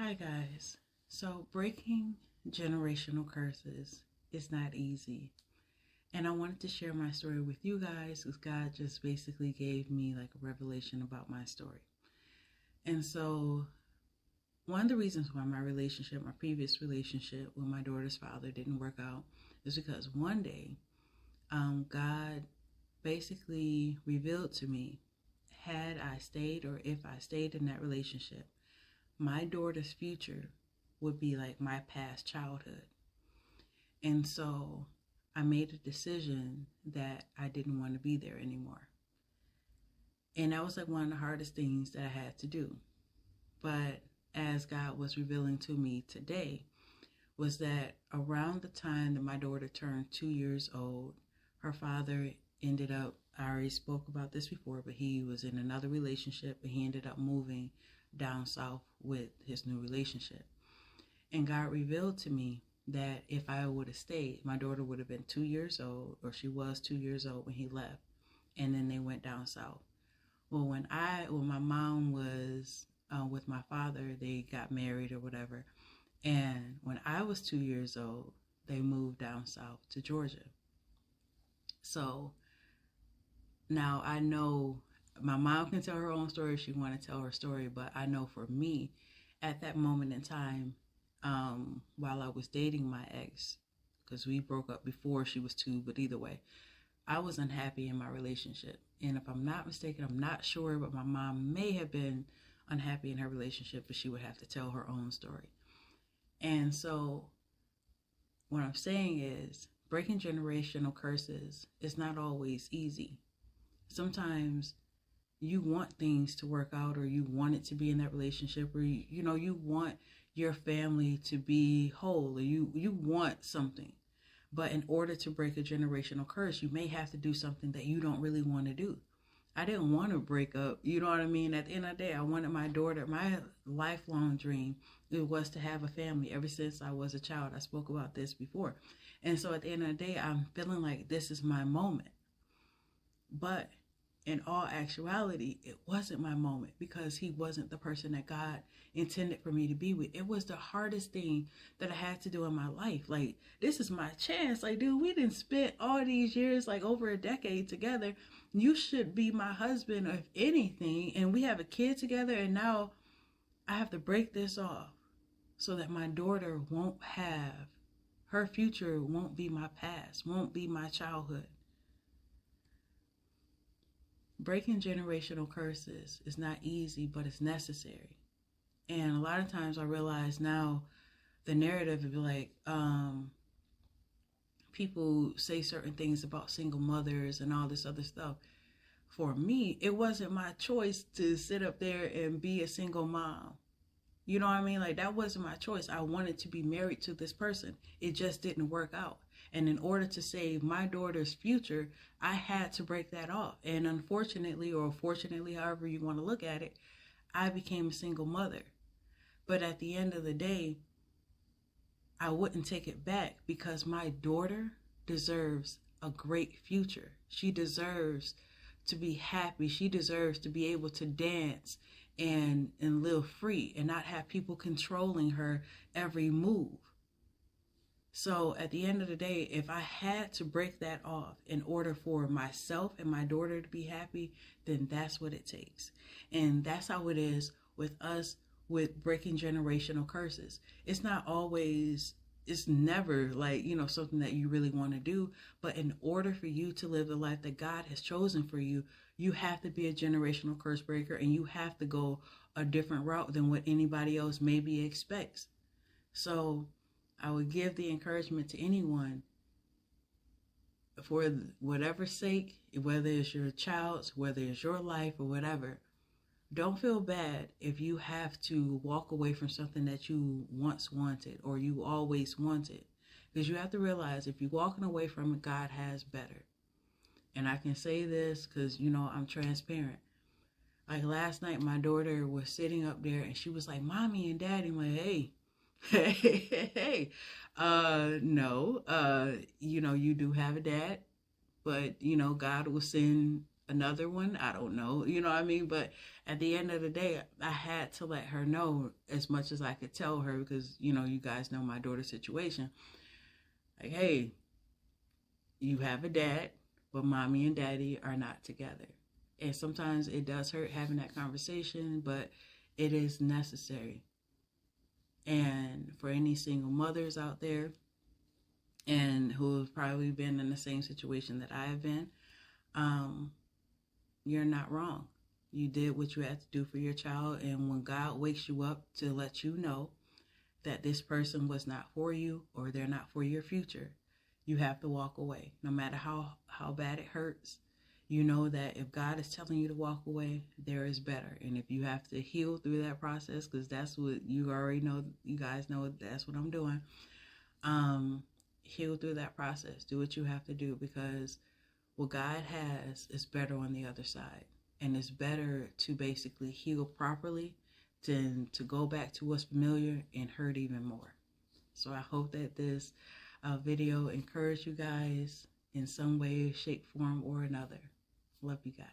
Hi, guys. So, breaking generational curses is not easy. And I wanted to share my story with you guys because God just basically gave me like a revelation about my story. And so, one of the reasons why my previous relationship with my daughter's father didn't work out is because one day, God basically revealed to me, had I stayed or if I stayed in that relationship, my daughter's future would be like my past childhood. And so I made a decision that I didn't want to be there anymore. And that was like one of the hardest things that I had to do. But as God was revealing to me today, was that around the time that my daughter turned 2 years old, her father ended up, I already spoke about this before, but he was in another relationship and he ended up moving down south with his new relationship. And God revealed to me that if I would have stayed, my daughter would have been 2 years old, or she was 2 years old when he left. And then they went down south. Well, when my mom was with my father, they got married or whatever. And when I was 2 years old, they moved down south to Georgia. So now I know my mom can tell her own story if she want to tell her story, but I know for me, at that moment in time, while I was dating my ex, because we broke up before she was 2, but either way, I was unhappy in my relationship. And if I'm not mistaken, I'm not sure, but my mom may have been unhappy in her relationship, but she would have to tell her own story. And so what I'm saying is breaking generational curses is not always easy. Sometimes you want things to work out, or you want it to be in that relationship, or you want your family to be whole, or you want something. But in order to break a generational curse, you may have to do something that you don't really want to do. I didn't want to break up, you know what I mean? At the end of the day, I wanted my daughter, my lifelong dream, it was to have a family ever since I was a child. I spoke about this before. And so at the end of the day, I'm feeling like this is my moment. But in all actuality, it wasn't my moment because he wasn't the person that God intended for me to be with. It was the hardest thing that I had to do in my life. Like, this is my chance. Like, dude, we didn't spend all these years, like over a decade together. You should be my husband, if anything. And we have a kid together. And now I have to break this off so that my daughter won't have, her future won't be my past, won't be my childhood. Breaking generational curses is not easy, but it's necessary. And a lot of times I realize now the narrative is like, people say certain things about single mothers and all this other stuff. For me, it wasn't my choice to sit up there and be a single mom. You know what I mean? Like, that wasn't my choice. I wanted to be married to this person. It just didn't work out. And in order to save my daughter's future, I had to break that off. And unfortunately, or fortunately, however you want to look at it, I became a single mother. But at the end of the day, I wouldn't take it back because my daughter deserves a great future. She deserves to be happy. She deserves to be able to dance and live free and not have people controlling her every move. So at the end of the day, if I had to break that off in order for myself and my daughter to be happy, then that's what it takes. And that's how it is with us with breaking generational curses. It's not always, it's never like, something that you really want to do. But in order for you to live the life that God has chosen for you, you have to be a generational curse breaker, and you have to go a different route than what anybody else maybe expects. So I would give the encouragement to anyone, for whatever sake, whether it's your child's, whether it's your life or whatever, don't feel bad if you have to walk away from something that you once wanted or you always wanted. Because you have to realize if you're walking away from it, God has better. And I can say this because, I'm transparent. Like last night, my daughter was sitting up there and she was like, Mommy and Daddy. I'm like, hey, no, you do have a dad, but, God will send another one. I don't know. You know what I mean? But at the end of the day, I had to let her know as much as I could tell her because, you know, you guys know my daughter's situation. Like, hey, you have a dad, but mommy and daddy are not together. And sometimes it does hurt having that conversation, but it is necessary. And for any single mothers out there and who have probably been in the same situation that I have been, you're not wrong. You did what you had to do for your child. And when God wakes you up to let you know that this person was not for you or they're not for your future, you have to walk away. No matter how bad it hurts, you know that if God is telling you to walk away, there is better. And if you have to heal through that process, because that's what you already know, you guys know that's what I'm doing, heal through that process. Do what you have to do, because what God has is better on the other side. And it's better to basically heal properly than to go back to what's familiar and hurt even more. So I hope that this video encouraged you guys in some way, shape, form, or another. Love you guys.